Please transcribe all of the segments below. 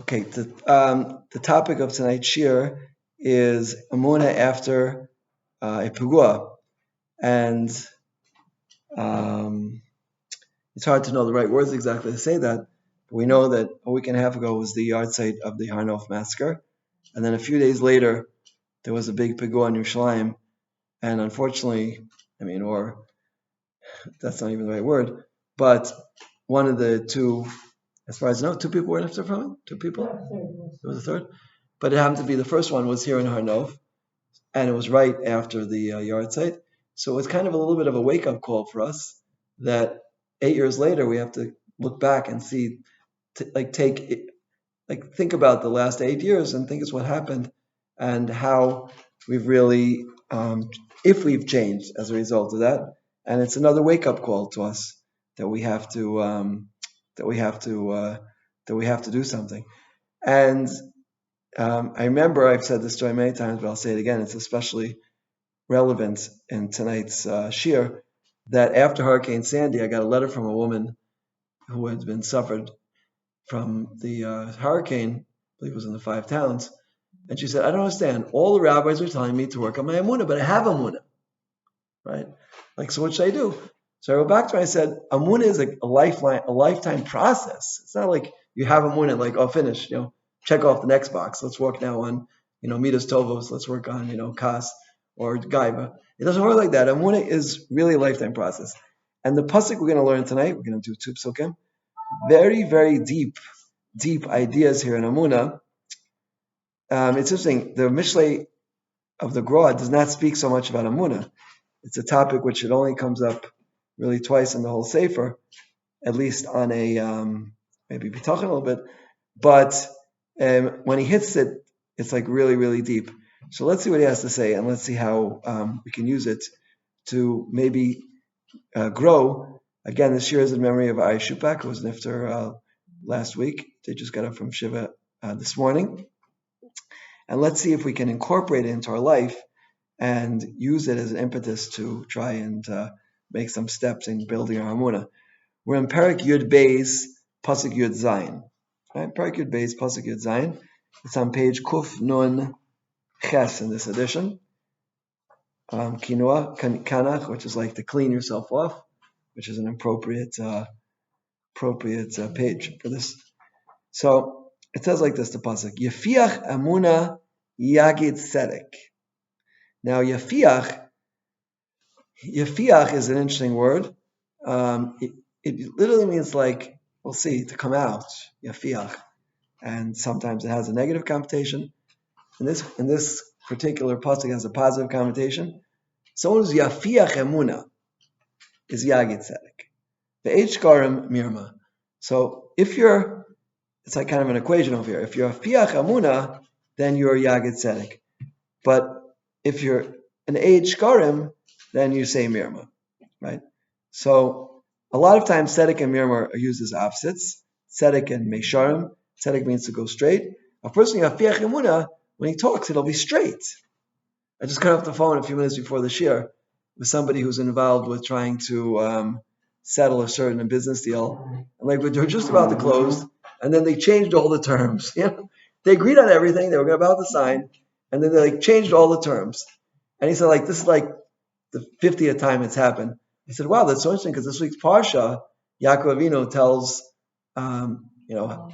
Okay, the topic of tonight's shir is Emunah after a pugua, and um, it's hard to know the right words exactly to say that. But we know that a week and a half ago was the yard site of the Har Nof massacre, and then a few days later there was a big pugua in Yerushalayim, and unfortunately, or that's not even the right word, but one of the two, as far as I know, two people were nifter from it. Two people. There was a third. But it happened to be the first one was here in Har Nof, and it was right after the yard site. So it was kind of a little bit of a wake-up call for us that 8 years later we have to look back and see, think about the last 8 years and think is what happened and how we've really, if we've changed as a result of that. And it's another wake-up call to us that we have to do something. And I remember I've said this story many times, but I'll say it again. It's especially relevant in tonight's shir, that after Hurricane Sandy, I got a letter from a woman who had been suffered from the hurricane, I believe it was in the 5 towns, and she said, I don't understand. All the rabbis are telling me to work on my Emunah, but I have Emunah, right? So what should I do? So I wrote back to her and I said, Emunah is a lifetime process. It's not like you have Emunah, finish, check off the next box. Let's work now on, Midas Tovos. Let's work on, Kas or Gaiva. It doesn't work like that. Emunah is really a lifetime process. And the pasuk we're going to learn tonight, we're going to do 2 psukim, very, very deep ideas here in Emunah. It's interesting. The Mishlei of the Gra does not speak so much about Emunah. It's a topic which it only comes up really twice in the whole Sefer, at least on a maybe Bitachon a little bit. But when he hits it, it's like really, really deep. So let's see what he has to say, and let's see how we can use it to maybe grow. Again, this year is in memory of Ari Shupak, who was nifter last week. They just got up from Shiva this morning. And let's see if we can incorporate it into our life and use it as an impetus to try and make some steps in building our Emunah. We're in Perek Yud Beis, Pasuk Yud Zayin. Right? Perek Yud Beis, Pasuk Yud Zayin. It's on page Kuf Nun Ches in this edition. Kinua, Kanach, which is like to clean yourself off, which is an appropriate page for this. So it says like this, the Pasuk, Yefiach Emunah Yagid Tzedek. Now, Yafiach is an interesting word. It literally means we'll see, to come out, Yafiach. And sometimes it has a negative connotation. In this particular pasuk has a positive connotation. Someone who's Yafiach Emunah is Yagid Tzedek. The Hkarim Mirma. So it's like kind of an equation over here. If you're Yafiach Emunah, then you're Yagid Tzedek. But if you're an Hkarim, then you say Mirma, right? So a lot of times Tzedek and Mirma are used as opposites. Tzedek and Mesharim. Tzedek means to go straight. A person Yafiach Emunah, when he talks, it'll be straight. I just got off the phone a few minutes before the shir with somebody who's involved with trying to settle a certain business deal. And they're just about to close, and then they changed all the terms. They agreed on everything. They were about to sign, and then they changed all the terms. And he said, this is the 50th time it's happened. I said, wow, that's so interesting because this week's Parsha, Yaakov Avinu tells,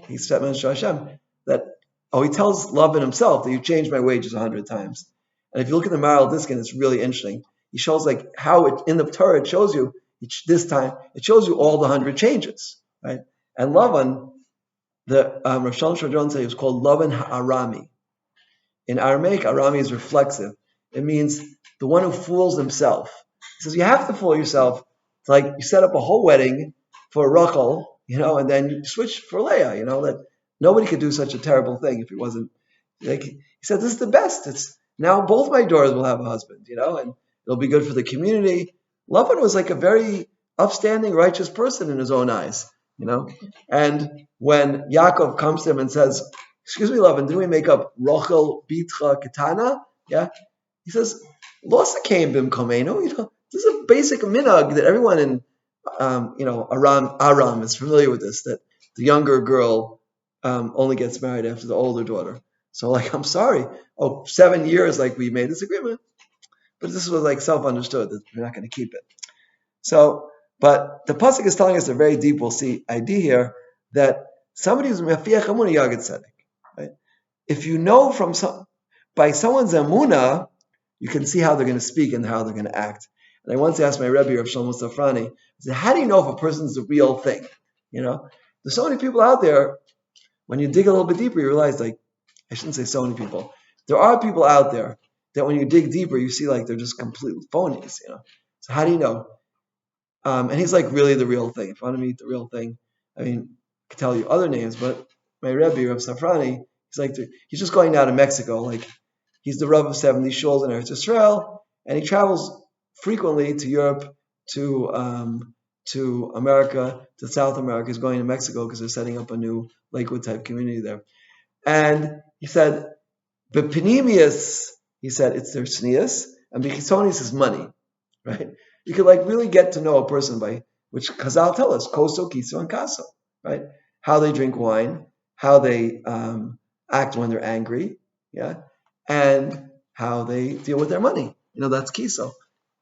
he's Fetman Hashem, that, he tells Lavan himself that you changed my wages 100 times. And if you look at the Maral Diskin, it's really interesting. He shows how in the Torah it shows you, this time, it shows you all the 100 changes, right? And Lavan, the Rav Shalom Shadron said it was called Lavan Arami. In Aramaic, Arami is reflexive. It means the one who fools himself. He says you have to fool yourself. It's like you set up a whole wedding for Rachel, and then you switch for Leah, that nobody could do such a terrible thing if it wasn't. He said, this is the best. It's now both my daughters will have a husband, and it'll be good for the community. Lavan was like a very upstanding, righteous person in his own eyes, And when Yaakov comes to him and says, excuse me, Lavan, didn't we make up Rachel Bitcha Ketana? Yeah. He says, Losa came bim komenu. This is a basic minhag that everyone in Aram is familiar with this, that the younger girl only gets married after the older daughter. So like, I'm sorry. 7 years, like we made this agreement, but this was like self-understood that we're not going to keep it. So, but the pasuk is telling us a very deep, we'll see, idea here that somebody who's mefiach emunah yagid tzedek, right? If you know by someone's emunah, you can see how they're going to speak and how they're going to act. And I once asked my Rebbe, Rav Shlomo Safrani, I said, how do you know if a person's the real thing? There's so many people out there. When you dig a little bit deeper, you realize, like, I shouldn't say so many people. There are people out there that when you dig deeper, you see like they're just complete phonies. So how do you know? And he's like really the real thing. If you want to meet the real thing, I mean, I could tell you other names, but my Rebbe, Rav Safrani, he's just going down to Mexico. Like, he's the Rav of 70 shuls in Eretz Yisrael, and he travels frequently to Europe, to America, to South America. He's going to Mexico because they're setting up a new Lakewood type community there. And he said, Bepinemius, he said, it's their sneas, and Bechisonis is money, right? You could like really get to know a person by which Chazal tell us, koso, kiso, and kaso, right? How they drink wine, how they act when they're angry, yeah, and how they deal with their money. That's kiso.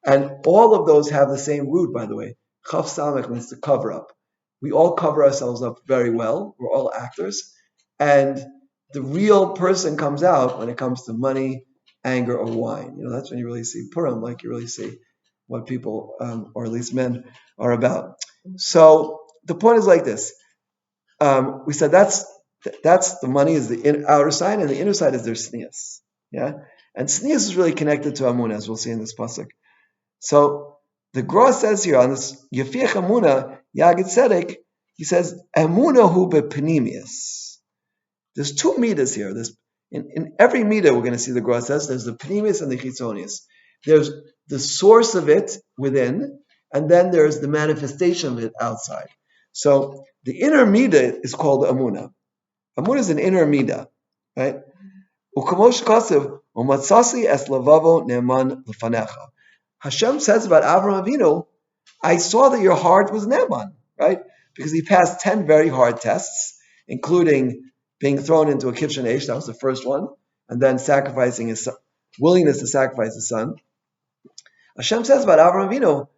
And all of those have the same root, by the way. Chaf samech means to cover up. We all cover ourselves up very well. We're all actors. And the real person comes out when it comes to money, anger, or wine. That's when you really see Purim, like you really see what people, or at least men, are about. So the point is like this. We said that's the money is the outer side, and the inner side is their sneas. Yeah? And sneas is really connected to Emunah, as we'll see in this pasuk. So the Gra says here on this Yefiach Emunah Yagid Tzedek, he says Emunah hu bepenimius. There's two midas here. In every midah we're going to see the Gra says there's the penimius and the chitzonius. There's the source of it within, and then there's the manifestation of it outside. So the inner midah is called Emunah. Emunah is an inner midah, right? Ukamosh kasev umatzasi es lavavo ne'eman lefanecha. Hashem says about Avraham Avinu, I saw that your heart was Ne'eman, right? Because he passed 10 very hard tests, including being thrown into a kitchen Eish, that was the first one, and then sacrificing his son, willingness to sacrifice his son. Hashem says about Avraham Avinu,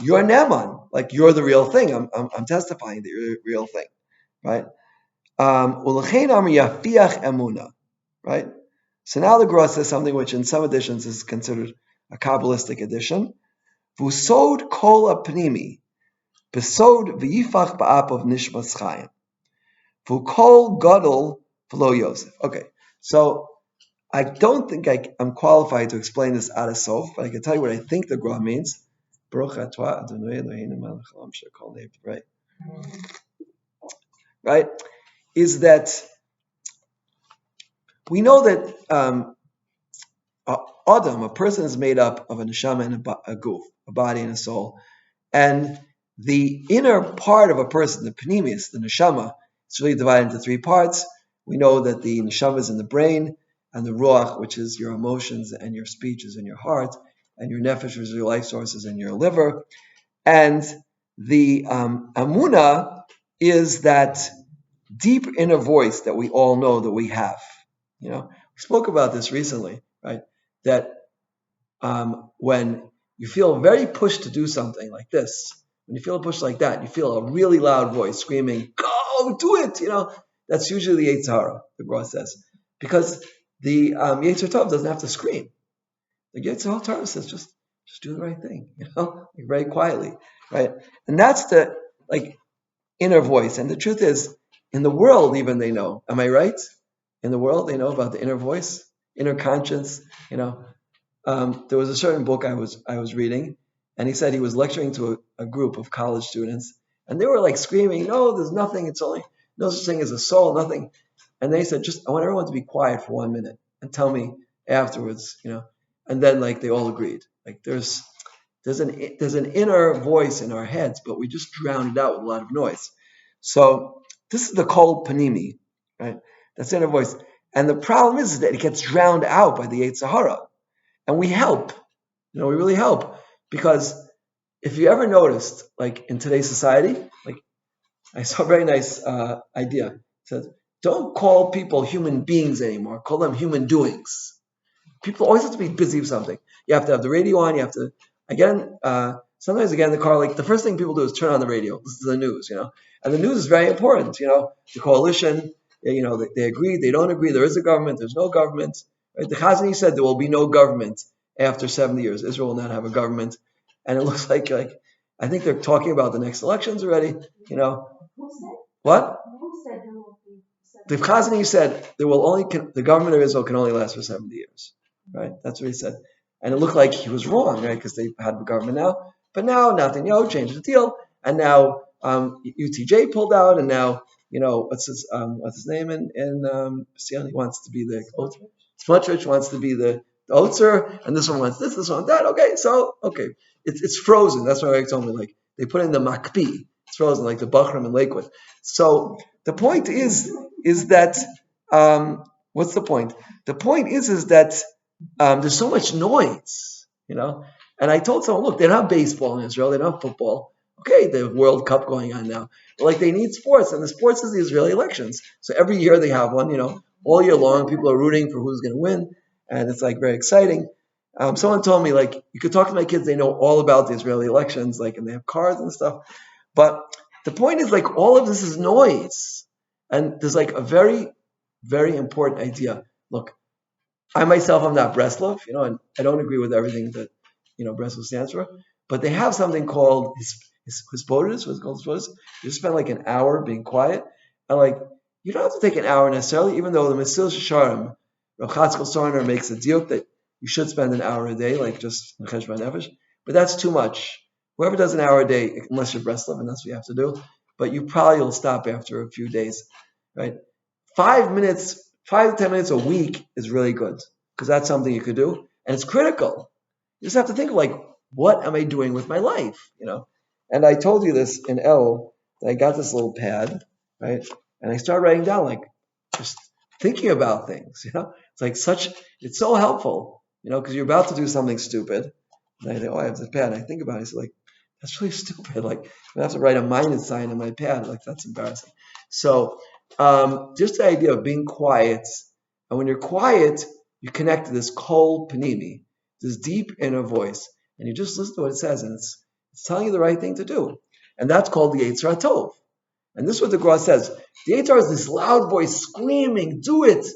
you're Ne'eman, like you're the real thing. I'm testifying that you're the real thing, right? U'lechein amar yafiach emunah, right? So now the Gra says something which in some editions is considered a Kabbalistic edition. V'sod kol apnimi, besod v'yifach ba'apav nishmas chayim. V'kol gadol v'lo Yosef. Okay, so I don't think I'm qualified to explain this ad sof, but I can tell you what I think the Gra means. Baruch atah Adonai Eloheinu melech haolam asher kol neiv, right? Is that we know that Adam, a person, is made up of a neshama and a guf, a body and a soul. And the inner part of a person, the panemius, the neshama, it's really divided into 3 parts. We know that the neshama is in the brain, and the ruach, which is your emotions and your speech, is in your heart, and your nefesh, which is your life sources, in your liver. And the emunah is that deep inner voice that we all know that we have. We spoke about this recently, right? That when you feel very pushed to do something like this, when you feel pushed like that, you feel a really loud voice screaming, "Go, do it!" That's usually the Yetzer Hara, the Gra says, because the Yetzer Tov doesn't have to scream. The Yetzer Hara says, just do the right thing, like very quietly, right? And that's the inner voice. And the truth is, in the world, even they know. Am I right? In the world, they know about the inner voice, inner conscience. There was a certain book I was reading, and he said he was lecturing to a group of college students, and they were like screaming, "No, there's nothing. It's only no such thing as a soul, nothing." And they said, "I want everyone to be quiet for 1 minute and tell me afterwards." And then they all agreed. There's an inner voice in our heads, but we just drown it out with a lot of noise. So this is the kol panimi, right? That's inner voice. And the problem is that it gets drowned out by the Yetzer Hara. And we help. We really help. Because if you ever noticed, in today's society, I saw a very nice idea. It says, don't call people human beings anymore. Call them human doings. People always have to be busy with something. You have to have the radio on. You have to, sometimes I get in the car, like the first thing people do is turn on the radio. This is the news, and the news is very important. The coalition, they agree, they don't agree. There is a government, there's no government. Right? The Chazani said there will be no government after 70 years. Israel will not have a government. And it looks like I think they're talking about the next elections already. Who said? What? Who said there will be? The Chazani said the government of Israel can only last for 70 years. Right? That's what he said. And it looked like he was wrong, right? Because they had the government now. But now Netanyahu changed the deal. And now UTJ pulled out. And now, what's his name in Sion? He wants to be the Smotrich wants to be the Otzer, and this one wants this one that. Okay. It's frozen. That's why Eric told me, like, they put in the Makpi. It's frozen, like the Bachram in Lakewood. So the point is that, what's the point? The point is that there's so much noise, And I told someone, look, they don't have baseball in Israel. They don't have football. Okay, the World Cup going on now. But like, they need sports, and the sports is the Israeli elections. So every year they have one, all year long. People are rooting for who's going to win, and it's like very exciting. Someone told me, like, you could talk to my kids. They know all about the Israeli elections, like, and they have cars and stuff. But the point is, like, all of this is noise. And there's like a very, very important idea. Look, I myself am not Breslov, and I don't agree with everything that, Breslov stands for. But they have something called Hispodis, what's called Hispodis. You spend like an hour being quiet. And like, you don't have to take an hour necessarily, even though the Mesil Shisharim, Rav Chatzkel Sarner makes a diuk that you should spend an hour a day, like just Cheshbon Nefesh. But that's too much. Whoever does an hour a day, unless you're Breslov, and that's what you have to do, but you probably will stop after a few days, right? 5 to 10 minutes a week is really good, because that's something you could do, and it's critical. You just have to think of, like, what am I doing with my life, And I told you this in El, that I got this little pad, right? And I started writing down, like, just thinking about things, it's so helpful, because you're about to do something stupid. And I think, I have this pad. And I think about it. I said, like, that's really stupid. Like, I have to write a minus sign on my pad. Like, that's embarrassing. So, just the idea of being quiet. And when you're quiet, you connect to this kol panimi, this deep inner voice. And you just listen to what it says. And it's telling you the right thing to do. And that's called the Yetzer HaTov. And this is what the Gemara says. The Yetzer is this loud voice screaming, do it,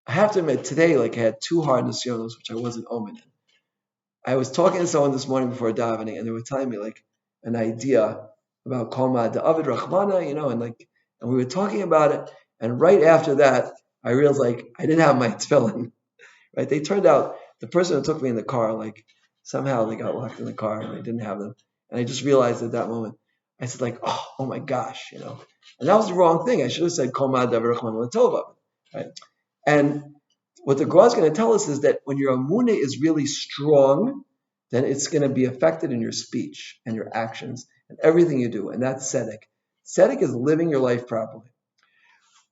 I have to admit, today, like, I had 2 hard nisyonos, which I wasn't omen in. I was talking to someone this morning before davening, and they were telling me, like, an idea about Koma Da'avid Rahmana, and we were talking about it, and right after that, I realized, like, I didn't have my tefillin, right? They turned out, the person who took me in the car, like, somehow they got locked in the car, and I didn't have them. And I just realized at that moment, I said, like, oh my gosh, And that was the wrong thing. I should have said Koma Da'avid Rahmana Tova, right? And what the Gra is going to tell us is that when your Emunah is really strong, then it's going to be affected in your speech and your actions and everything you do. And that's tzedek. Tzedek is living your life properly,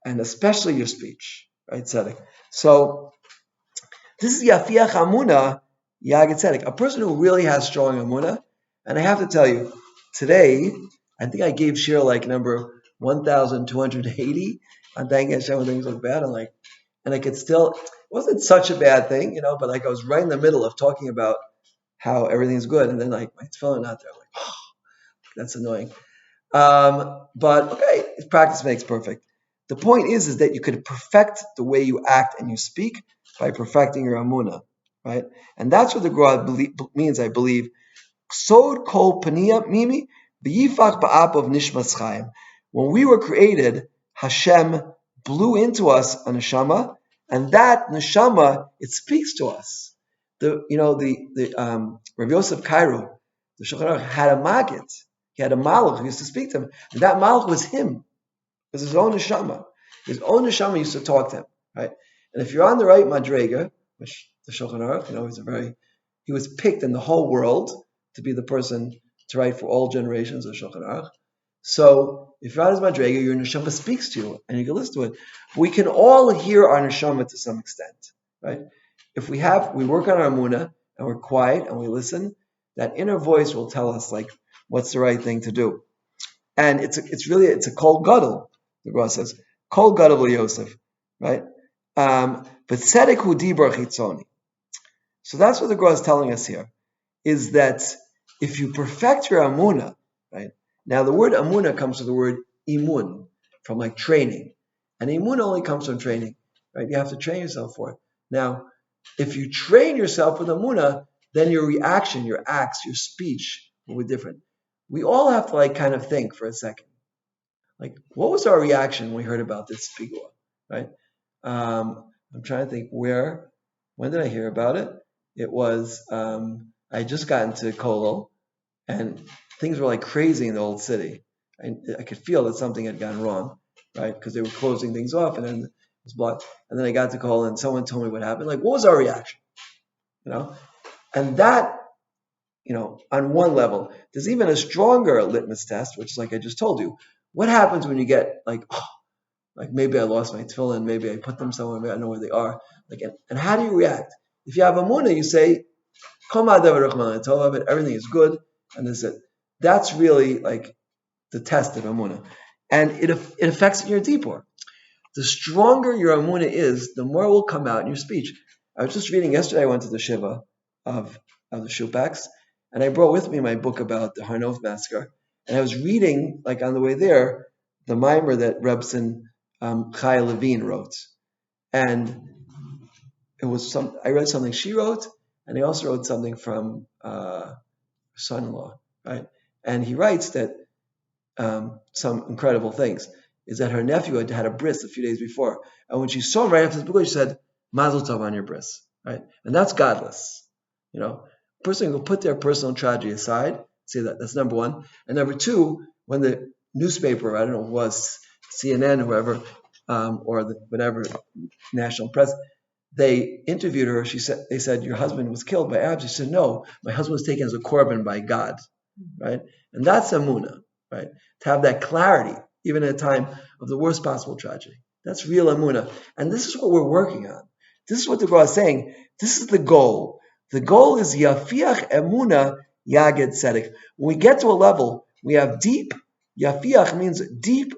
and especially your speech, right? Tzedek. So this is Yafiach Emunah, Yagid Tzedek, a person who really has strong Emunah. And I have to tell you, today, I think I gave Shir like number 1,280 on thanking Hashem when things look bad. And I could still, it wasn't such a bad thing, but like I was right in the middle of talking about how everything's good, and then like my tefillin out there, I'm like, oh, that's annoying. But okay, practice makes perfect. The point is that you could perfect the way you act and you speak by perfecting your Emunah, right? And that's what the Gra means, I believe. Sod kol paniya mimi b'yifach ba'ap of nishmas chaim. When we were created, Hashem blew into us a neshama, and that neshama, it speaks to us. Rav Yosef Cairo, the Shulchan Aruch, had a magid. He had a malach who used to speak to him, and that malach was him. It was his own neshama. His own neshama used to talk to him, right? And if you're on the right madrega, which the Shulchan Aruch, he was picked in the whole world to be the person to write for all generations of Shulchan Aruch. So if you're on his madrega, your neshama speaks to you, and you can listen to it. We can all hear our neshama to some extent, right? If we work on our Emunah, and we're quiet, and we listen, that inner voice will tell us, like, what's the right thing to do. And it's a kol gadol. The Gemara says kol gadol Yosef, right? But tzedek hu dibur chitzoni. So that's what the Gemara is telling us here, is that if you perfect your Emunah, right? Now the word Emunah comes from the word imun, from like training. And Emunah only comes from training, right? You have to train yourself for it. Now, if you train yourself with Emunah, then your reaction, your acts, your speech will be different. We all have to like kind of think for a second. Like, what was our reaction when we heard about this figure, right? I'm trying to think when did I hear about it? It was, I had just gotten to Kolol, and things were like crazy in the old city. I could feel that something had gone wrong, right? Because they were closing things off, and then it was blocked. And then I got to Kolol, and someone told me what happened. Like, what was our reaction? And that, on one level, there's even a stronger litmus test, which is like I just told you. What happens when you get like maybe I lost my tefillin, maybe I put them somewhere, maybe I know where they are. And how do you react? If you have Emunah, you say, everything is good, and this is it. That's really like the test of Emunah. And it affects your dibur. The stronger your Emunah is, the more it will come out in your speech. I was just reading yesterday, I went to the Shiva of the Shupaks, and I brought with me my book about the Har Nof massacre. And I was reading, like on the way there, the mimer that Rebson Chai Levine wrote. And it was I read something she wrote, and he also wrote something from her son-in-law, right? And he writes that some incredible things is that her nephew had a bris a few days before, and when she saw him right after his book, she said, "Mazel tov on your bris," right? And that's godless, A person will put their personal tragedy aside. Say that's number one, and number two, when the newspaper, I don't know, it was CNN, whoever, or whatever national press, they interviewed her. They said, your husband was killed by Arabs. She said, no, my husband was taken as a korban by God, right? And that's Emunah, right? To have that clarity, even at a time of the worst possible tragedy. That's real Emunah. And this is what we're working on. This is what the Gemara is saying. This is the goal. The goal is Yafiach Emunah Yaged Tzedek. When we get to a level, we have deep, Yafiach means deep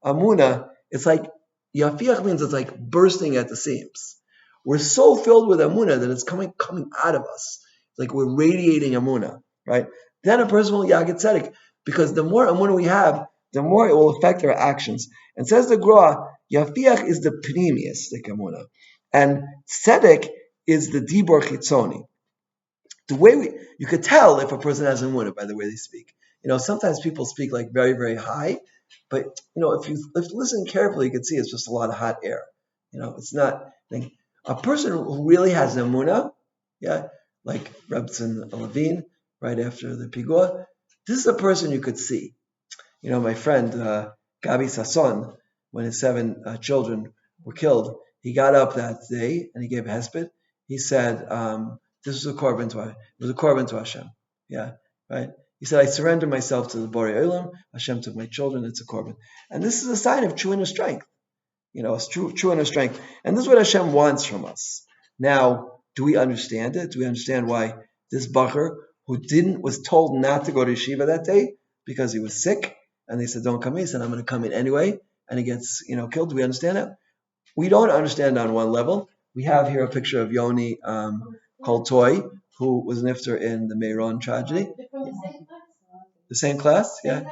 Emunah. It's like, Yafiach means it's like bursting at the seams. We're so filled with Emunah that it's coming out of us. It's like we're radiating Emunah, right? Then a person will Yaged Tzedek, because the more Emunah we have, the more it will affect our actions. And says the Gra, Yafiach is the pneumius, the Emunah, and Tzedek is the dibur chitzoni. The way you could tell if a person has Emunah by the way they speak. Sometimes people speak like very, very high, but if you listen carefully, you can see it's just a lot of hot air. It's not. A person who really has Emunah, like Rebson Levine, right after the Pigua, this is a person you could see. My friend Gabi Sasson, when his 7 children were killed, he got up that day and he gave a hesped. He said, "This was a korban to it was a korban to Hashem." Yeah, right. He said, "I surrender myself to the Borei Olam. Hashem took my children. It's a korban," and this is a sign of true inner strength. It's true inner strength, and this is what Hashem wants from us. Now, do we understand it? Do we understand why this bacher who was told not to go to yeshiva that day because he was sick, and they said, "Don't come in," he said, "I'm going to come in anyway," and he gets killed. Do we understand that? We don't understand on one level. We have here a picture of Yoni Koltoy, who was nifter in the Meron tragedy. The same class? Yeah.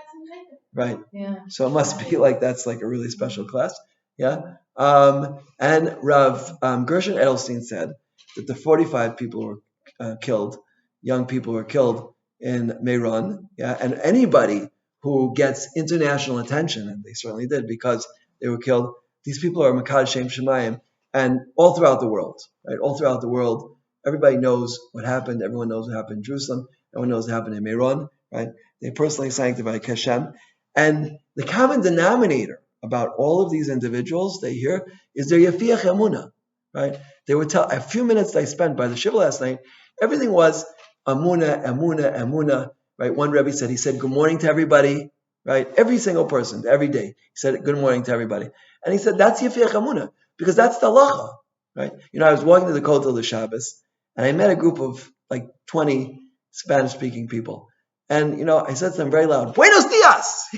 Right. Yeah. So it must be like that's like a really special class. Yeah. And Rav Gershon Edelstein said that the 45 people were killed, young people were killed in Meron. Yeah. And anybody who gets international attention, and they certainly did because they were killed, these people are Makad Shem Shemayim, and all throughout the world, right? All throughout the world, everybody knows what happened. Everyone knows what happened in Jerusalem. Everyone knows what happened in Meron, right? They personally sanctified Hashem. And the common denominator about all of these individuals they hear is their Yafiach Emunah, right? They would tell, a few minutes I spent by the Shiva last night, everything was Emunah, right? One Rebbe said, he said, good morning to everybody, right? Every single person, every day. He said, good morning to everybody. And he said, that's Yafiach Emunah, because that's the halacha, right? I was walking to the Kotel of the Shabbos, and I met a group of like 20 Spanish-speaking people. And I said to them very loud, "Buenos dias,"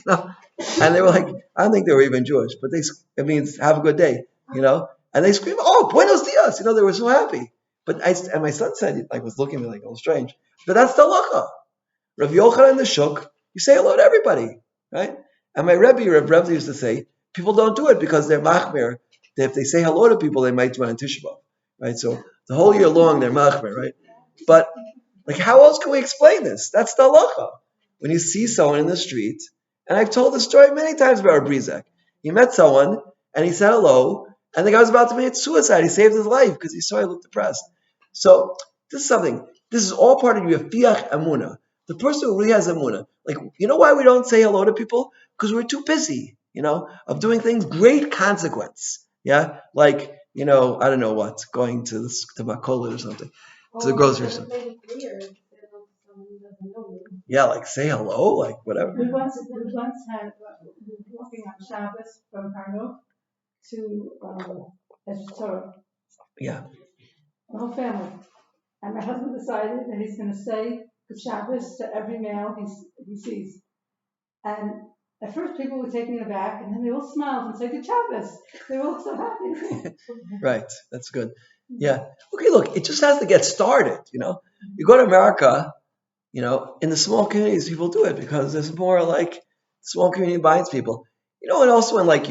and they were like, I don't think they were even Jewish, but it means have a good day, and they screamed, "Oh, buenos dias!" They were so happy. But and my son said, like, was looking at me like, "Oh, strange," but that's the halacha. Rav Yochanan the Shuk, you say hello to everybody, right? And my Rav Rebbe used to say, people don't do it because they're machmir. If they say hello to people, they might do it on Tisha B'Av, right? So the whole year long, they're machmir, right? But like, how else can we explain this? That's the halacha. When you see someone in the street, and I've told this story many times about Brizek. He met someone, and he said hello, and the guy was about to commit suicide. He saved his life because he saw he looked depressed. So this is all part of your fiach emunah. The person who really has emunah, like, why we don't say hello to people? Because we're too busy, of doing things, great consequence. Yeah? Like, I don't know what, going to Makola or something, to the grocery store. Yeah, like say hello, like whatever. We once had walking on Shabbos from Karno to Torah. Yeah. The whole family. And my husband decided that he's going to say good Shabbos to every male he sees. And at first people were taken aback, and then they all smiled and said good Shabbos. They were all so happy. Right, that's good. Yeah. Okay, look, it just has to get started, You go to America, in the small communities, people do it because there's more like small community binds people. And also in like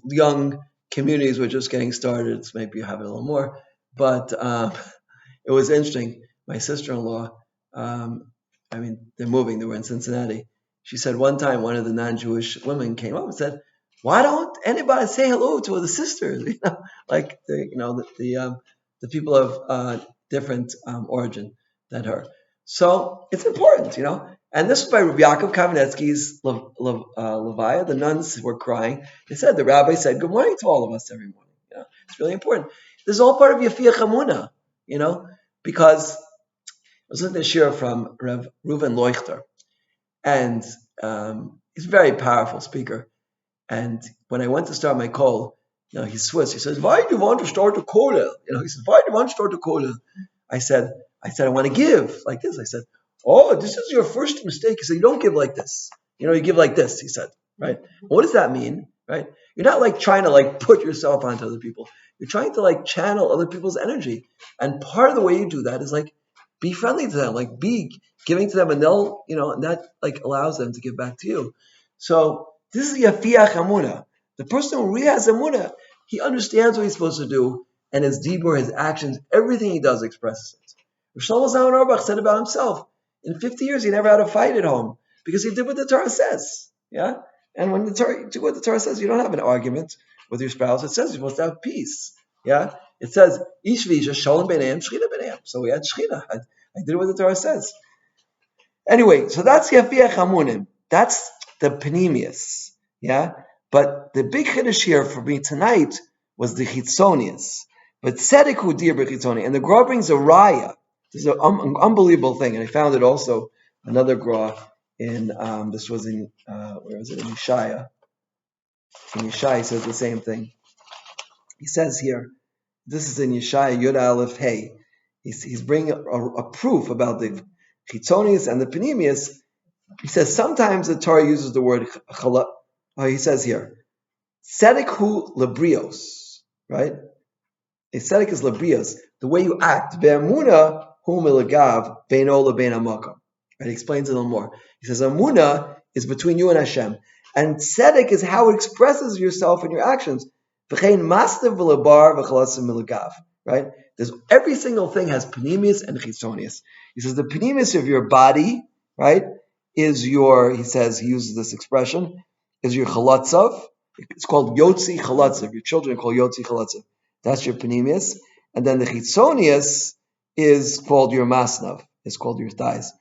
young communities were just getting started, it's maybe you have it a little more. But it was interesting. My sister-in-law, they're moving. They were in Cincinnati. She said one time one of the non-Jewish women came up and said, "Why don't anybody say hello to the sisters?" Like the people of different origin than her. So it's important, And this was by Rabbi Yaakov Kamenetsky's Levaya. The nuns were crying. They said the rabbi said good morning to all of us every morning. It's really important. This is all part of Yafiach Emunah, because I was listening to a shir from Rev Reuven Leuchter, and he's a very powerful speaker. And when I went to start my call, he's Swiss. He says, "Why do you want to start a kollel?" He says, "Why do you want to start a kollel?" I said, I want to give like this. I said, "Oh, this is your first mistake." He said, "You don't give like this. You give like this." He said, "Right? Well, what does that mean? Right? You're not like trying to like put yourself onto other people. You're trying to like channel other people's energy. And part of the way you do that is like be friendly to them, like be giving to them, and they'll, and that like allows them to give back to you. So this is the Yafiach Emunah. The person who really has Emunah, he understands what he's supposed to do, and his deeper, his actions, everything he does expresses it. Rav Shlomo Zalman Auerbach said about himself, in 50 years he never had a fight at home because he did what the Torah says. Yeah? And when you do what the Torah says, you don't have an argument with your spouse. It says you're supposed to have peace. Yeah? It says, Ish v'isha shalom b'neihem, shchina b'neihem. So we had shchina. I did what the Torah says. Anyway, so that's Yafiach Emunah. That's the Panemius. Yeah? But the big chiddush here for me tonight was the Chitzonius. But Tzedek hu dir b'chitzoni. And the Gra brings a raya. This is an unbelievable thing. And I found it also, another Gra in, this was in, where is it? In Yeshaya. In Yeshaya he says the same thing. He says here, this is in Yeshaya Yud Aleph Hey. He's bringing a proof about the Chitzonius and the Panemius. He says sometimes the Torah uses the word chala. He says here, tzedek hu lebrios, right? A tzedek is lebrios, the way you act. Ve'emunah hu milagav beino lebein hamakam. Right? He explains it a little more. He says emunah is between you and Hashem, and tzedek is how it expresses yourself in your actions. V'chein mastav v'lebar v'chalasim milagav. Right? There's every single thing has panemius and chitzonius. He says the panemius of your body, right, is your, he says, he uses this expression, is your chalatzav. It's called yotzi chalatzav. Your children are called yotzi chalatzav. That's your panemius. And then the chitzonius is called your masnav. It's called your thighs.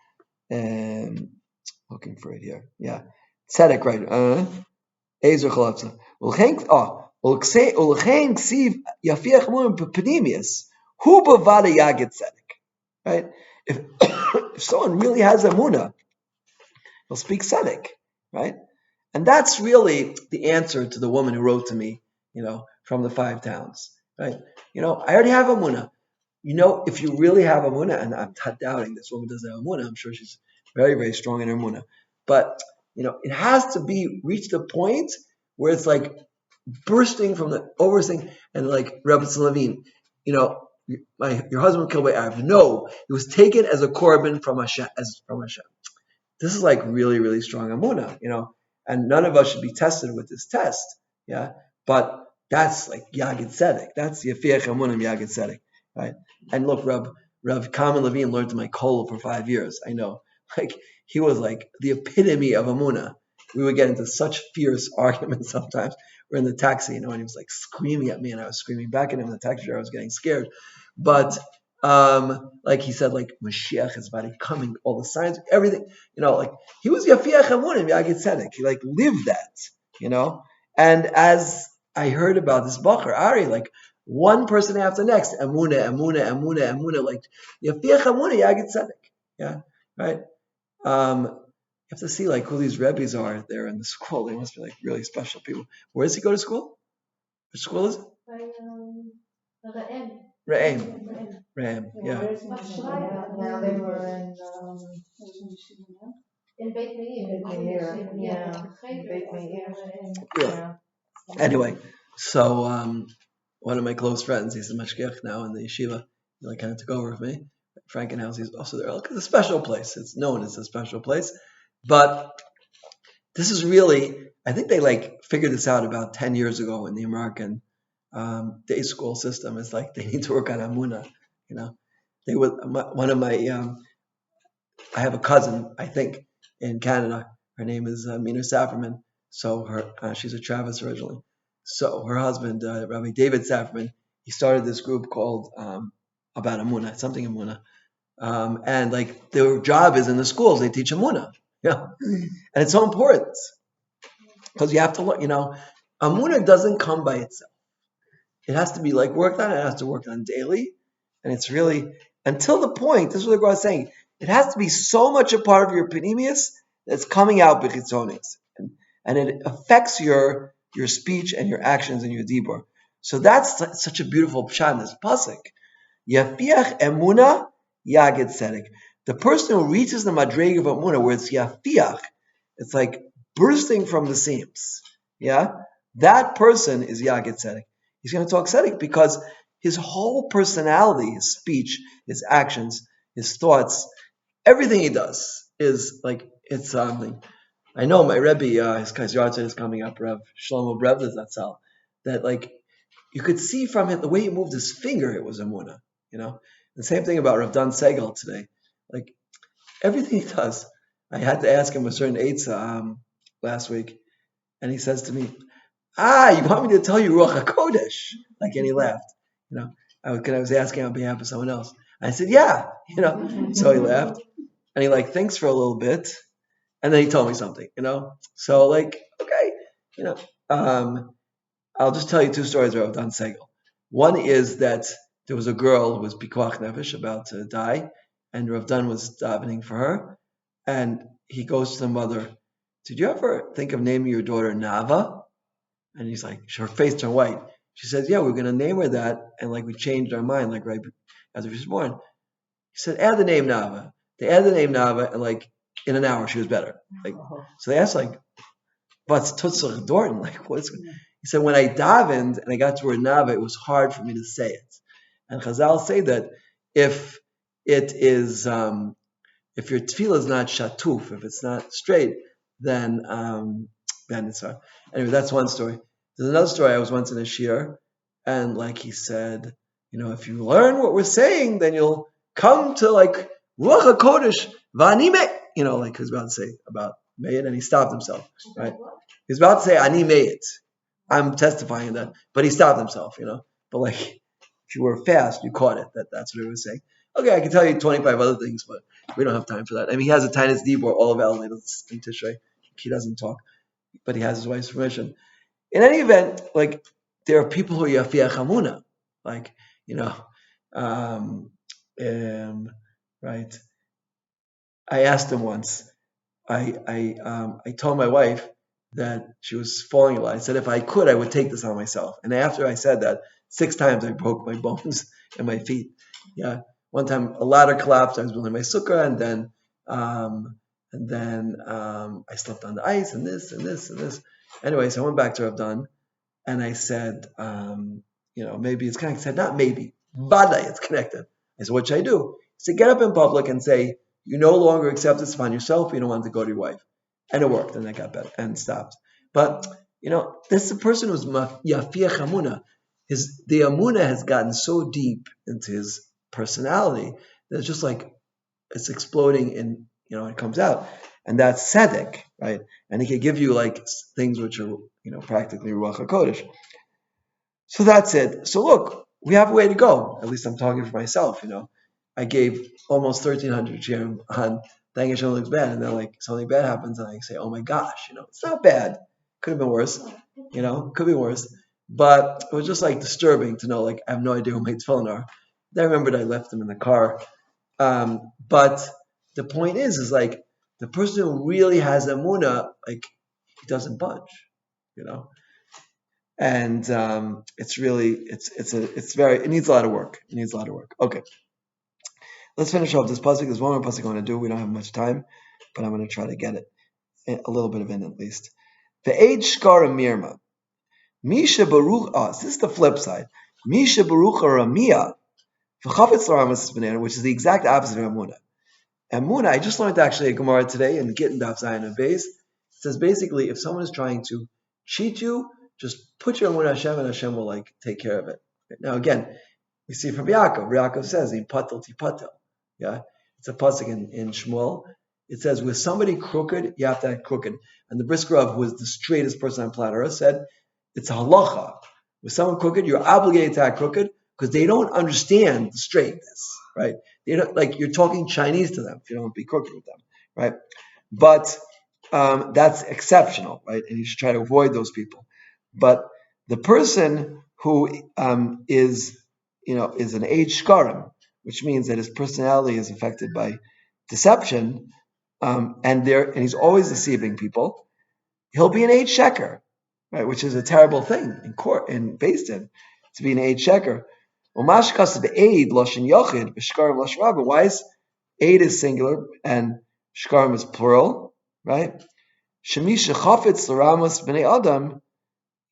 Looking for it here. Yeah. Tzedek, right. Ezer chalatzav. Ulchein ksiv yafiach emunah b'panemius. Hu b'vada yagid tzedek. Right? If someone really has emunah, he'll speak tzedek, right? And that's really the answer to the woman who wrote to me, from the 5 towns, right? I already have emunah. If you really have emunah, and I'm not doubting this woman doesn't have emunah, I'm sure she's very, very strong in Emunah. But, it has to be reached a point where it's like bursting from the oversting, and like Rebbe Levine, your husband killed by Arab. No, it was taken as a korban from Hashem. This is like really, really strong Emunah, and none of us should be tested with this test. Yeah. But that's like Yagid Tzedek. That's Yafiach Emunah Yagid Tzedek. Right. And look, Rav Kamen Levine learned to my kol for 5 years. I know. Like, he was like the epitome of Emunah. We would get into such fierce arguments sometimes. We're in the taxi, and he was like screaming at me, and I was screaming back at him in the taxi driver. I was getting scared. But like he said, like Mashiach is about to coming, all the signs, everything, like he was Yafiach Emunim Yagid Tzedek. He like lived that, And as I heard about this Bacher Ari, like one person after the next, Emunah, like Yafiach Emunim Yagid Tzedek. Yeah, right. You have to see like who these rebbes are there in the school. They must be like really special people. Where does he go to school? Which school is it? Re'em, yeah. Now they were in Beit Meir. Yeah. Beit Meir. Yeah. Anyway, so one of my close friends, he's a mashgiach now in the yeshiva. He like kind of took over with me. Frankenhouse, he's also there. Like, it's a special place. It's known as a special place. But this is really, I think they like figured this out about 10 years ago in the American day school system. It's like they need to work on Emunah. They would, one of my, I have a cousin, I think, in Canada. Her name is Emunah Safferman. So she's a Travis originally. So her husband, Rabbi David Safferman, he started this group called about Emunah, something Emunah. And like their job is in the schools, they teach Emunah. Yeah. And it's so important because you have to learn, Emunah doesn't come by itself. It has to be like worked on, it has to work on daily. And it's really, until the point, this is what the Gemara is saying, it has to be so much a part of your panemius that's coming out b'chitzonis. And it affects your speech and your actions and your dibur. So that's such a beautiful pshat in this pasuk. Yafiach Emunah Yagid Tzedek. The person who reaches the madrega of Emunah, where it's Yafiach, it's like bursting from the seams. Yeah? That person is Yagid Tzedek. He's going to talk Tzedek because his whole personality, his speech, his actions, his thoughts, everything he does is like, it's something. I know my Rebbe, his Kaiser is coming up, Rev Shlomo Brevles Zatzal, that like, you could see from it, the way he moved his finger, it was Emunah, The same thing about Rav Dan Segel today. Like, everything he does, I had to ask him a certain eitzah last week, and he says to me, you want me to tell you Ruach HaKodesh? Like, and he laughed, I was asking on behalf of someone else. I said, yeah, so he laughed, and he like thinks for a little bit, and then he told me something, So like, okay, I'll just tell you 2 stories about Dan Segel. One is that there was a girl who was pikuach nefesh, about to die, and Rav Dan was davening for her, and he goes to the mother, did you ever think of naming your daughter Nava? And he's like, her face turned white. She says, yeah, we're going to name her that, and like we changed our mind, like right after she was born. He said, add the name Nava. They added the name Nava, and like in an hour she was better. Like, so they asked like, what's Tutzach Dorn? Like, what's? He said, when I davened and I got to word Nava, it was hard for me to say it. And Chazal say that if it is, if your tefillah is not shatuf, if it's not straight, then it's hard. Anyway, that's one story. There's another story. I was once in a shir, and like he said, if you learn what we're saying, then you'll come to like Ruach HaKodesh v'ani me'it. Like he was about to say about me'it, and he stopped himself. Right? He was about to say ani me'it. I'm testifying that, but he stopped himself. But like, if you were fast, you caught it. That's what he was saying. Okay, I can tell you 25 other things, but we don't have time for that. I mean, he has a tiny dibur all of Elul in Tishrei. He doesn't talk, but he has his wife's permission. In any event, like, there are people who are Yafiach Emunah, like, right. I asked him once. I told my wife that she was falling a lot. I said, if I could, I would take this on myself. And after I said that, 6 times I broke my bones and my feet. Yeah. One time a ladder collapsed. I was building my sukkah, and then And then I slept on the ice and this and this and this. Anyway, so I went back to Rav Dunn and I said, maybe it's connected. He said, not maybe, but it's connected. I said, what should I do? He said, get up in public and say, you no longer accept this upon yourself. You don't want to go to your wife. And it worked. And I got better and stopped. But, this is a person who's yafiach Emunah. The Emunah has gotten so deep into his personality that it's just like, it's exploding and, it comes out. And that's tzedek, right? And he could give you like things which are, practically ruach hakodesh. So that's it. So look, we have a way to go. At least I'm talking for myself. I gave almost 1,300 shirim on thank Hashem looks bad, and then like something bad happens, and I say, oh my gosh, it's not bad. Could have been worse. Could be worse. But it was just like disturbing to know, like I have no idea who my tefillin are. Then I remembered I left them in the car. But the point is like the person who really has Emunah, like he doesn't budge. And it's really it needs a lot of work. It needs a lot of work. Okay, let's finish off this pasuk. There's one more pasuk I want to do. We don't have much time, but I'm going to try to get it a little bit of it at least. The age shkara mirma, misha baruch us. This is the flip side. Misha baruch ramia, v'chafetz l'ramas banana, which is the exact opposite of Emunah. Emunah, I just learned actually a Gemara today in Gittin Daf Zayin and Beis. It says basically if someone is trying to cheat you, just put your Emunah Hashem and Hashem will like take care of it. Now again, we see from Yaakov. Yaakov says, "Ipatel tipatel." Yeah, it's a pasuk in Shmuel. It says, "With somebody crooked, you have to act crooked." And the Brisker Rav, who was the straightest person on planet Earth, said, "It's a halacha. With someone crooked, you're obligated to act crooked because they don't understand the straightness, right? They don't, like you're talking Chinese to them if you don't be crooked with them, right? But that's exceptional, right? And you should try to avoid those people. But the person who is an age shkarim, which means that his personality is affected by deception, and he's always deceiving people. He'll be an age sheker, right? Which is a terrible thing in court in Beis Din to be an age sheker. Why is aid is singular and shkarim is plural, right? Shemisha chafetz l'ramos b'nei adam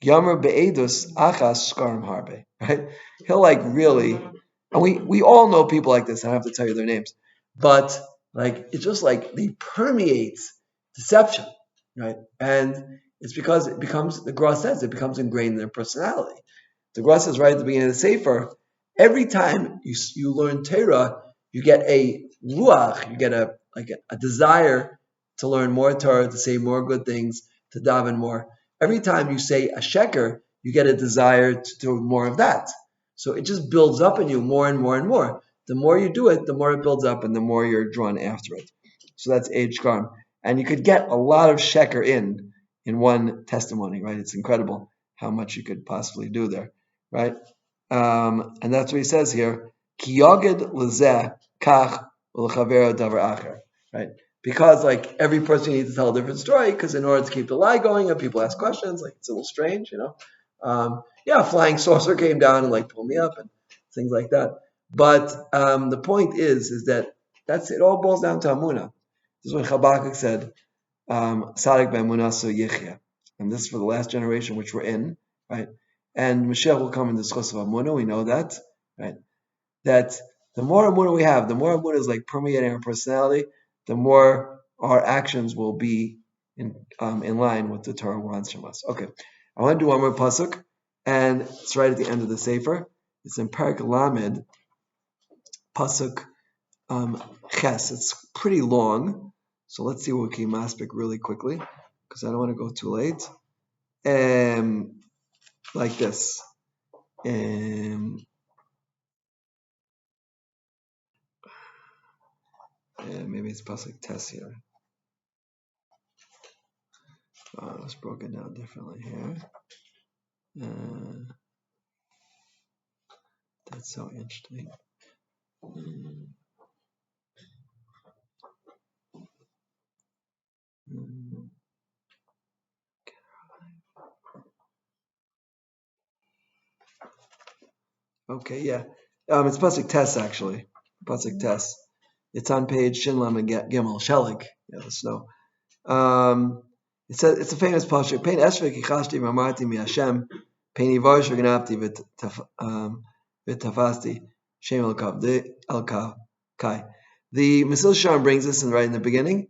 Yamar be'edus achas shkarim harbe. Right? He'll like really, and we all know people like this. I don't have to tell you their names, but like it's just like they permeate deception, right? And it's because it becomes the Gra says it becomes ingrained in their personality. The Gra says right at the beginning of the Sefer, every time you learn Torah, you get a ruach, you get a desire to learn more Torah, to say more good things, to daven more. Every time you say a sheker, you get a desire to do more of that. So it just builds up in you more and more and more. The more you do it, the more it builds up and the more you're drawn after it. So that's age shkarim. And you could get a lot of sheker in one testimony, right? It's incredible how much you could possibly do there, right? And that's what he says here. Ki yoged lezeh kach u'lechavero davar acher, right? Because like every person needs to tell a different story because in order to keep the lie going and people ask questions, like it's a little strange, a flying saucer came down and like pulled me up and things like that. But the point is that it all boils down to Emunah. This is what Habakkuk said, Sadik be'emunah so yichya. And this is for the last generation which we're in, right? And Mashiach will come in the discuss of Emunah, we know that, right? That the more Emunah we have, the more Emunah is like permeating our personality, the more our actions will be in line with the Torah wants from us. Okay, I want to do one more pasuk, and it's right at the end of the Sefer. It's in Parak Lamed, pasuk Ches. It's pretty long, so let's see what we can maspik really quickly, because I don't want to go too late. Like this. Maybe it's pasuk Tes here. It was broken down differently here. That's so interesting. Okay, yeah. It's pasuk Tes actually. Pasuk Tes. It's on page Shinlam and Gimel Shelig, the snow. It says it's a famous pasuk. Pein esvek ichashti v'amarti mi Hashem, pein ivar sh'ganapti v'tafasti shem el kai. The Mesil Sham brings this right in the beginning.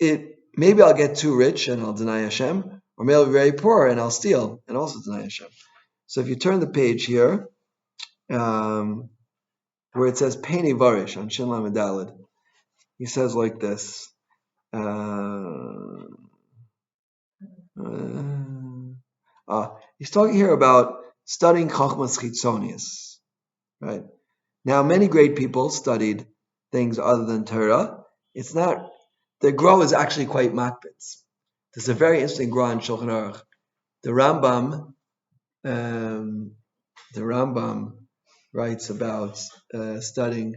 Maybe I'll get too rich and I'll deny Hashem, or maybe I'll be very poor and I'll steal and also deny Hashem. So if you turn the page here, where it says Pein ivarish on Shin Lamed Daled, he says like this. He's talking here about studying Chachmas Chitzonius, right? Now, many great people studied things other than Torah. It's not, the Gra is actually quite makbetz. There's a very interesting Gra in Shulchan Aruch. The Rambam writes about studying,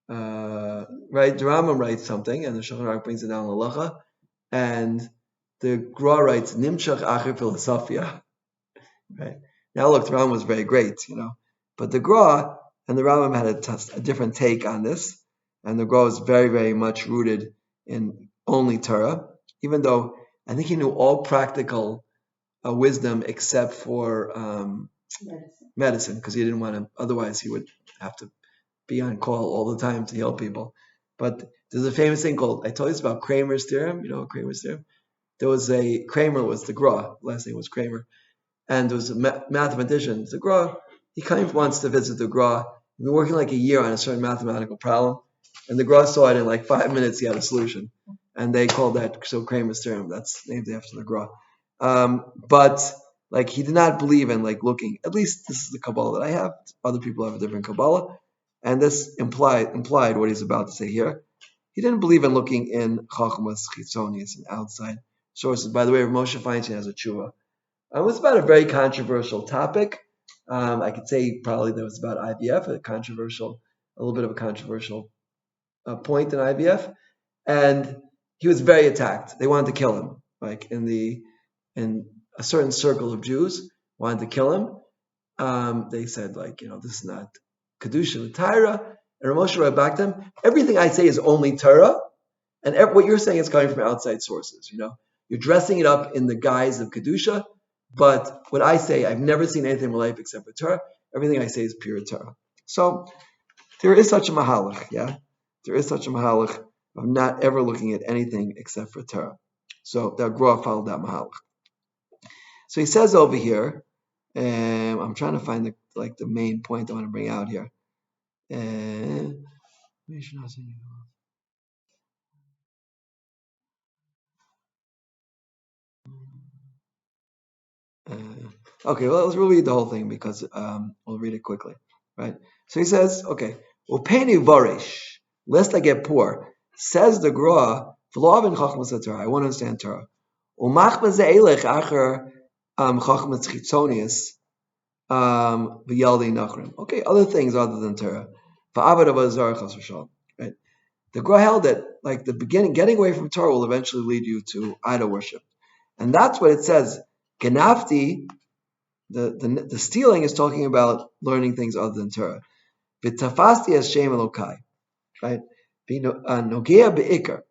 right? The Rambam writes something, and the Shulchan Aruch brings it down l'alacha, and the Gra writes Nimshach Acher Philosophia. Right now, look, the Rambam was very great, but the Gra and the Rambam had a different take on this, and the Gra was very, very much rooted in only Torah, even though I think he knew all practical wisdom except for medicine, because he didn't want to. Otherwise, he would have to be on call all the time to heal people. But there's a famous thing called, I told you this about Kramer's theorem. You know Kramer's theorem? There was Kramer was the Gra, last name was Kramer, and there was a mathematician, the Gra. He kind of wants to visit the Gra. He'd been working like a year on a certain mathematical problem, and the Gra saw it in like 5 minutes. He had a solution, and they called that Kramer's theorem. That's named after the Gra. But like he did not believe in like looking. At least this is the Kabbalah that I have. Other people have a different Kabbalah, and this implied what he's about to say here. He didn't believe in looking in Chachmas Chitzonius and outside sources. By the way, Moshe Feinstein has a tshuva. It was about a very controversial topic. I could say probably that was about IVF, a little bit of a controversial point in IVF, and he was very attacked. They wanted to kill him, like in a certain circle of Jews wanted to kill him. They said, like, this is not Kedusha with Torah. And Ramosha wrote back to him, everything I say is only Torah, and what you're saying is coming from outside sources. You're dressing it up in the guise of Kedusha, but what I say, I've never seen anything in my life except for Torah. Everything I say is pure Torah. So there is such a mahalach, yeah? There is such a mahalach of not ever looking at anything except for Torah. So that Gra followed that mahalach. So he says over here, I'm trying to find the main point I want to bring out here. Okay, well, let's read the whole thing because we'll read it quickly, right? So he says, okay, Upeni varish, lest I get poor, says the Gra, V'lo'avin chachmas Torah, I want to understand Torah. Umachmas ze'elech acher chachmas chitzonius v'yaldei nachrim. Okay, other things other than Torah. V'avad avazar chas v'shalom, right? The Gra held that, like the beginning, getting away from Torah will eventually lead you to idol worship, and that's what it says. Genafti. The stealing is talking about learning things other than Torah. V'tafasti as Shem Elokai, right? Nogea be'ikar.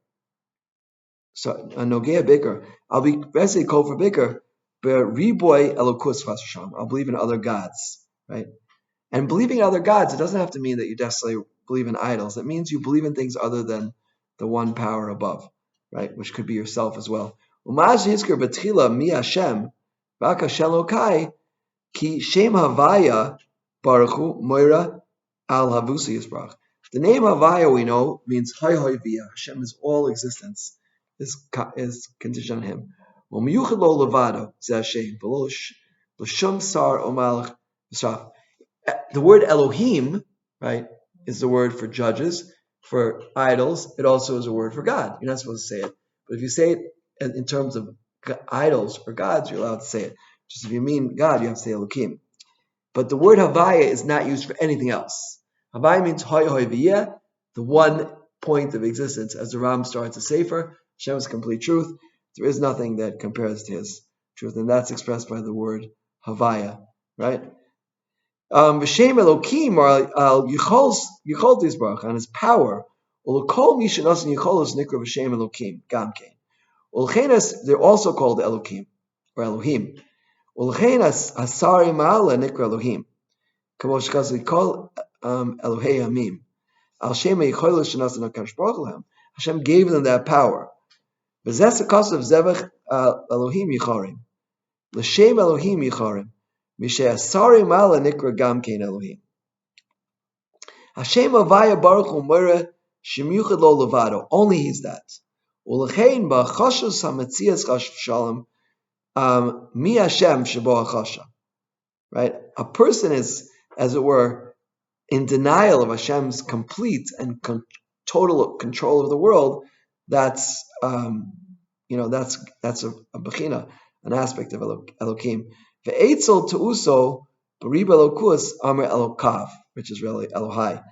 So nogea be'ikar. I'll be basically called for be'ikar, but riboy elokus fasasham. I'll believe in other gods, right? And believing in other gods, it doesn't have to mean that you necessarily believe in idols. It means you believe in things other than the one power above, right? Which could be yourself as well. Umaz yizker betchila mi Hashem v'aka shelokai. Ki Shem Havaya Baruchu Moira Al Havusi Yisbrach. The name Havaya we know means Hay Hay Via. Hashem is all existence. Is conditioned on Him. Umiyuchad Lo Levado Zeh Hashem L'Shum Sar Omalach Yisraf. The word Elohim, right, is the word for judges, for idols. It also is a word for God. You're not supposed to say it, but if you say it in terms of idols or gods, you're allowed to say it. Just if you mean God, you have to say Elokim. But the word Havaya is not used for anything else. Havaya means Hoy Hoy V'yeh, the one point of existence. As the Ram starts a sefer, Hashem is complete truth. There is nothing that compares to His truth, and that's expressed by the word Havaya, right? V'shem Elokim, or Al Yichol Yisbarach, on His power. Ulukol Mishanos Nicholos Nikra V'Shem Elokim Gamkein. Ulchenas, they're also called Elokim or Elohim. Ulchenas Asari Ma'ala Nikra Elohim. Kamosh Kazi Kol Elohei Amim. Al Shem Yicholos Shanas Nakash Baruch Hashem gave them that power. V'zes Akasav Zevach Elohim Yicharim. L'Shem Elohim Yicharim. Mishe Asari Ma'ala Nikra Gamkein Elohim. Hashem Avaya Baruch Hu Moira Shemiuchad Lo Levado. Only He's that. Ulechein ba'chashos hametzias chash shalom mi Hashem shebo hachasha. Right? A person is, as it were, in denial of Hashem's complete and total control of the world. That's that's a bechina, an aspect of Elokim. Ve'etzel tu'uso b'rib Elokus Amar Elokav, which is really Elohai.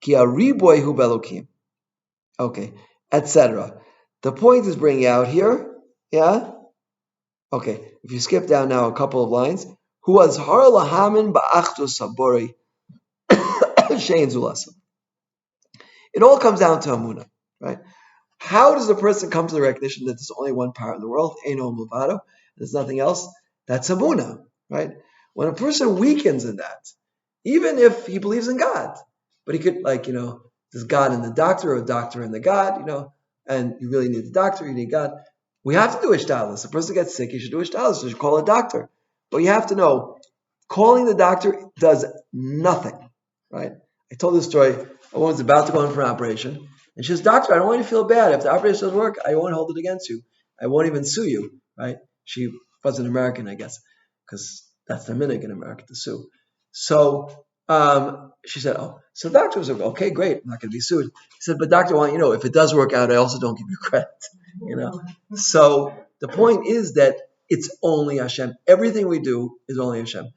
Ki ariboy hu belokim. Okay, etc. The point is bringing out here, yeah? Okay, if you skip down now a couple of lines, who was har lahamin ba'achdos sabori shein zulasim. It all comes down to Emunah, right? How does a person come to the recognition that there's only one power in the world, Eino Muvado, there's nothing else? That's Emunah, right? When a person weakens in that, even if he believes in God, but he could, there's God in the doctor or a doctor in the God, and you really need the doctor, you need God. We have to do ishtalis. A person gets sick, you should do ishtalis, you should call a doctor. But you have to know, calling the doctor does nothing, right? I told this story, a woman's about to go in for an operation, and she says, doctor, I don't want you to feel bad. If the operation doesn't work, I won't hold it against you. I won't even sue you, right? She was an American, I guess, because that's the minhag in America to sue. So she said, so the doctor was like, okay, great, I'm not going to be sued. He said, but doctor, I want you to know, if it does work out, I also don't give you credit, So the point is that it's only Hashem. Everything we do is only Hashem.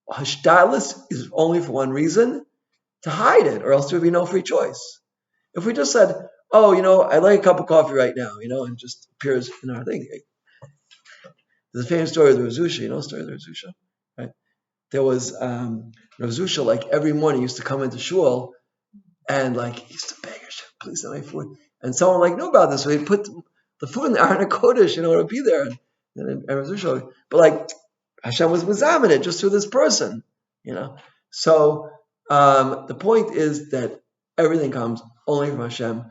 Hashtadlis is only for one reason, to hide it, or else there would be no free choice. If we just said, I'd like a cup of coffee right now, and just appears in our thing. There's a famous story of the Rav Zusha, the story of the Rav Zusha, right? There was Rav Zusha, like every morning, used to come into shul, and he used to beg Hashem, please send my food. And someone knew about this, so he'd put the food in the Aron HaKodesh, it would be there. And Rav Zusha, but Hashem was mizamin it just through this person, So the point is that everything comes only from Hashem,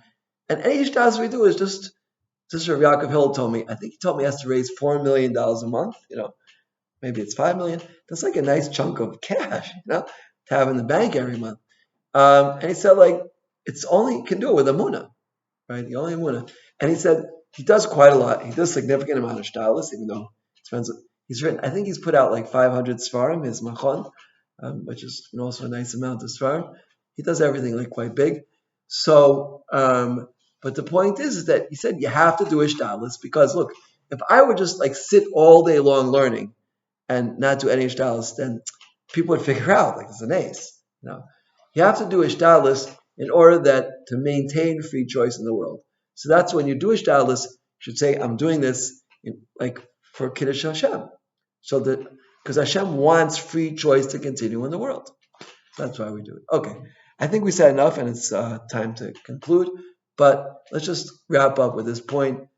and any ishtas we do is just Rav Yaakov Hill told me. I think he told me he has to raise $4 million a month. Maybe it's $5 million. That's like a nice chunk of cash, to have in the bank every month. And he said, it's only, you can do it with Emunah, right? The only Emunah. And he said he does quite a lot. He does a significant amount of shtalis, even though he's written. I think he's put out 500 svarim, his machon, which is also a nice amount of svarim. He does everything quite big. So, but the point is that he said you have to do ishtalis because look, if I would just sit all day long learning and not do any ishtalis, then people would figure out it's an ace. You have to do ishtalis in order to maintain free choice in the world. So that's when you do ishtalis, you should say, I'm doing this for Kiddush Hashem. So that, because Hashem wants free choice to continue in the world. So that's why we do it. Okay. I think we said enough and it's time to conclude, but let's just wrap up with this point.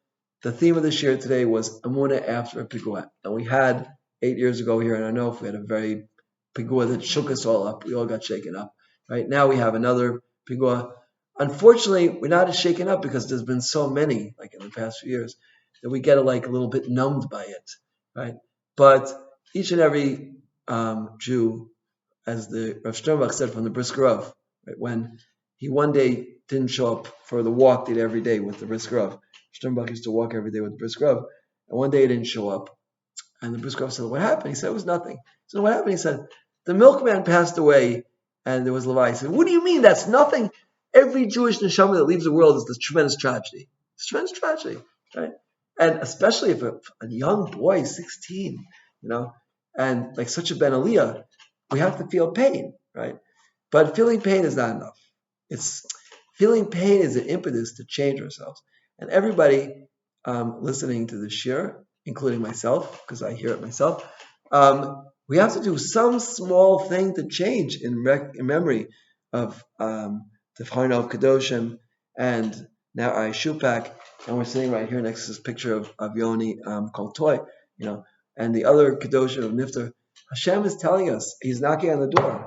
The theme of this year today was Emunah after a Pigua. And we had 8 years ago here, and I know if we had a very Pigua that shook us all up, we all got shaken up. Right now we have another Pigua. Unfortunately, we're not as shaken up because there's been so many, in the past few years, that we get a little bit numbed by it, right? But each and every Jew, as the Rav Sternbach said from the Brisker Rav, right, when he one day didn't show up for the walk they did every day with the Brisker Rav. Sternbach used to walk every day with the Brisker Rav, and one day he didn't show up. And the Brisker Rav said, what happened? He said, it was nothing. So what happened? He said, the milkman passed away, and there was Levi. He said, what do you mean? That's nothing. Every Jewish neshama that leaves the world is this tremendous tragedy. It's a tremendous tragedy, right? And especially if a young boy, 16, and such a Ben Aliyah, we have to feel pain, right? But feeling pain is not enough. Feeling pain is an impetus to change ourselves. And everybody listening to the shir, including myself, because I hear it myself, we have to do some small thing to change in memory of Tifharno Kadoshim And now I shoot back, and we're sitting right here next to this picture of Yoni called Toy, and the other Kedoshim of Nifter. Hashem is telling us, He's knocking on the door.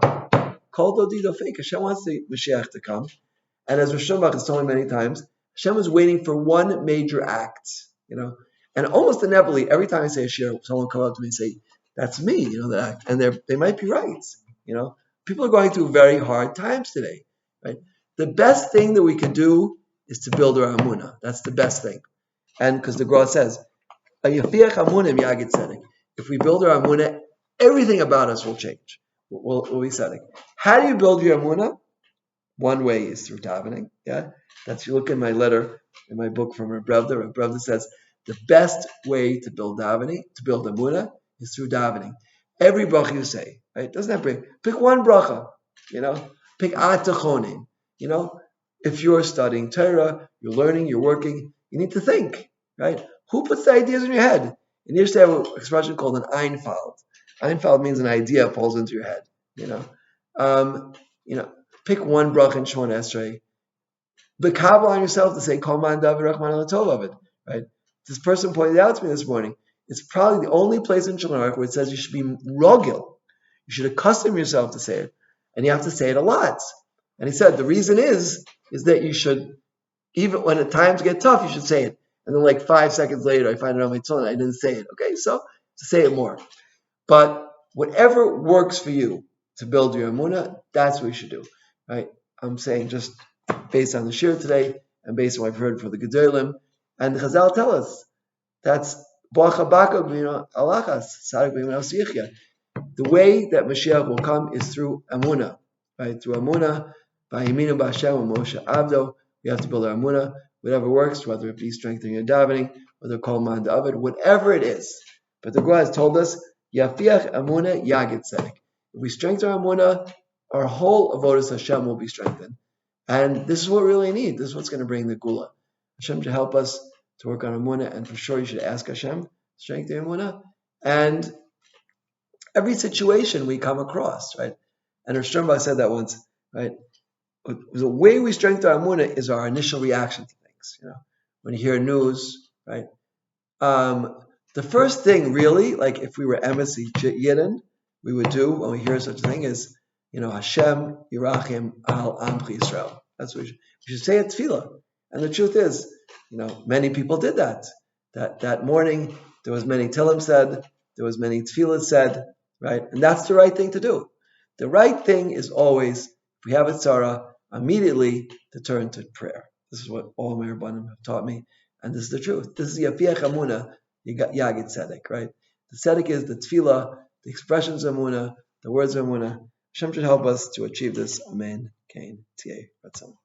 Kol dodido fake. Hashem wants the Mashiach to come. And as Rosh Hashanah has told me many times, Hashem is waiting for one major act, And almost inevitably, every time I say a shir, someone will come up to me and say, "That's me," that act, and they might be right. People are going through very hard times today, right? The best thing that we can do is to build our Emunah. That's the best thing, and because the Gemara says, if we build our Emunah, everything about us will change. We'll be tzedek. How do you build your Emunah? One way is through davening. Yeah, that's, you look in my letter in my book from Reb Brevda. Reb Brevda says the best way to build davening, to build Emunah, is through davening. Every bracha you say, right? Doesn't have to pick one bracha. Pick atachonim. If you're studying Torah, you're learning, you're working, you need to think, right? Who puts the ideas in your head? In Yiddish, they have an expression called an Einfeld. Einfeld means an idea falls into your head. Pick one bracha in Shemona Esrei. Bekabel on yourself to say Kol Man David Rachman Al Tov of it, right? This person pointed out to me this morning. It's probably the only place in Shulchan Aruch where it says you should be rogil. You should accustom yourself to say it, and you have to say it a lot. And he said the reason is that you should, even when at times get tough, you should say it. And then 5 seconds later, I find it on my tongue, I didn't say it. Okay, so to say it more. But whatever works for you to build your Emunah, that's what you should do, right? I'm saying just based on the shir today and based on what I've heard for the Gedolim, and the Chazal tell us that's the way that Mashiach will come is through Emunah, right? Through Emunah, by Yeminu B'Hashem and Moshe Avdo. We have to build our Emunah, whatever works, whether it be strengthening your davening, whether Kol Man David, whatever it is. But the Gemara has told us, Yafiach Emunah Yagid Tzedek. If we strengthen our Emunah, our whole avodas Hashem will be strengthened. And this is what we really need. This is what's going to bring the Gula. Hashem should help us to work on Emunah, and for sure you should ask Hashem to strengthen your Emunah. And every situation we come across, right? And Rosh Hashanah said that once, right? The way we strengthen our Emunah is our initial reaction to things. When you hear news, right? The first thing really, like if we were embassy Yidden, we would do when we hear such a thing is, Hashem Yirachim Al Amchi Yisrael. That's what we should say at Tefillah. And the truth is, many people did that. That morning, there was many Tillim said, there was many Tefillah said, right? And that's the right thing to do. The right thing is always, if we have a tzara, immediately to turn to prayer. This is what all my Rabbanim have taught me, and this is the truth. This is the Yafiach Emunah, Yagid Tzedek, right? The Tzedek is the Tefillah, the expressions of Emunah, the words of Emunah. Hashem should help us to achieve this. Amen. Kain. Tieh. Ratzon.